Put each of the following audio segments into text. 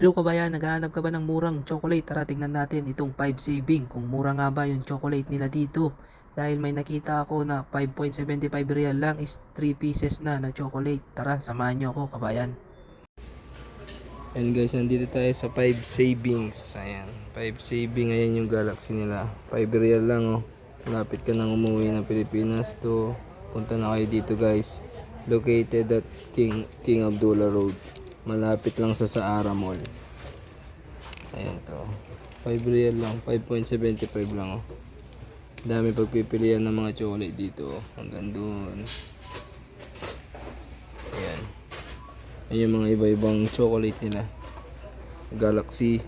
Hello kabayan, naghahanap ka ba ng murang chocolate? Tara tingnan natin itong 5 saving kung mura nga ba yung chocolate nila dito. Dahil may nakita ako na 5.75 real lang is 3 pieces na chocolate. Tara, samahan nyo ako kabayan. And guys, nandito tayo sa 5 savings. Ayan, 5 saving. Ayan yung Galaxy nila. 5 real lang oh. Malapit ka nang umuwi ng Pilipinas to. Punta na kayo dito guys. Located at King Abdullah Road. Malapit lang sa Saara Mall. Ayan to. 5 real lang. 5.75 lang oh. Dami pagpipilian ng mga chocolate dito oh. Hanggang doon. Ayan. Ayan yung mga iba-ibang chocolate nila. Galaxy,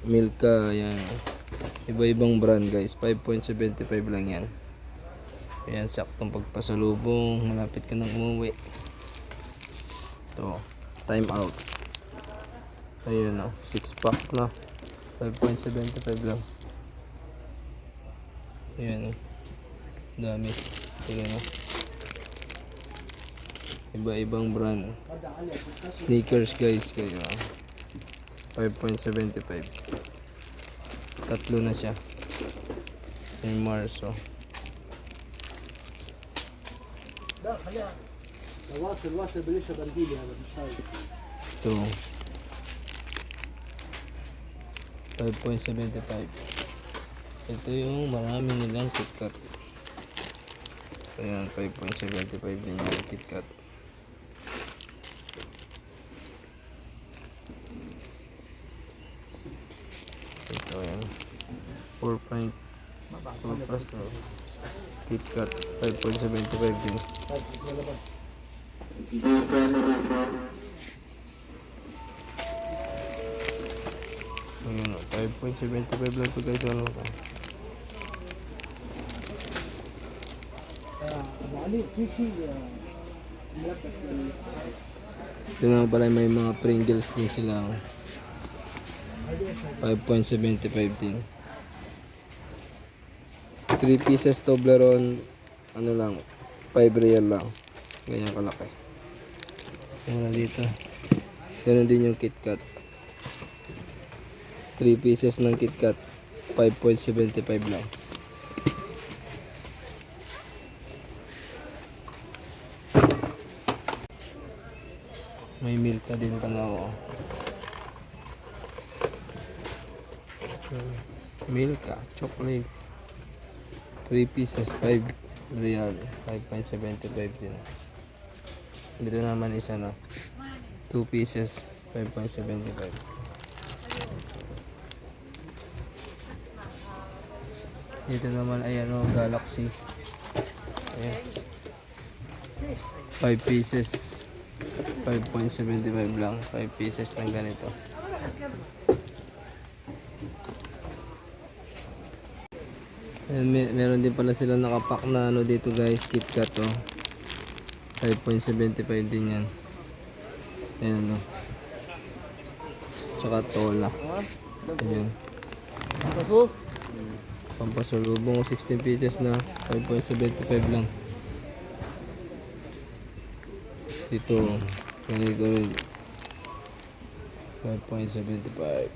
Milka, ayan. Iba-ibang brand guys. 5.75 lang yan. Ayan, saktong pagpasalubong. Malapit ka nang umuwi. Ito, time out. Ayan o, 6 pack na. 5.75 lang. Ayan o. Dami. Ayan o. Iba-ibang brand. Sneakers guys kayo. 5.75. Tatlo na siya. Yung Mars oh. Ito. 5.75. Ito yung marami nilang KitKat. Ayan, 5.75 din yung KitKat. Ito yan 4 plus no. KitKat 5.75 din. Ayan o, 5.75 lang ito guys. Ano ka? Ito nga pala, may mga Pringles din sila. 5.75 din. 3 pieces Toblerone, ano lang, 5 real lang. Ganyan kalaki. Tingnan dito. Ganun din yung KitKat. 3 pieces ng KitKat, 5.75 lang. May Milka din pala ako. Milka, chocolate. 3 pieces, 5 real. 5.75 din. Dito naman isa na. 2 pieces, 5.75. Dito naman ay ano, Galaxy. Ayan. 5 pieces, 5.75 lang. 5 pieces ng ganito. Meron din pala sila nakapack na ano dito guys, KitKat oh. 5.75 din yan. Ayan oh. Tsaka Tola. Ayan. Pampasalubong 16 pieces na 5.75 lang. Dito ganito rin 5.75.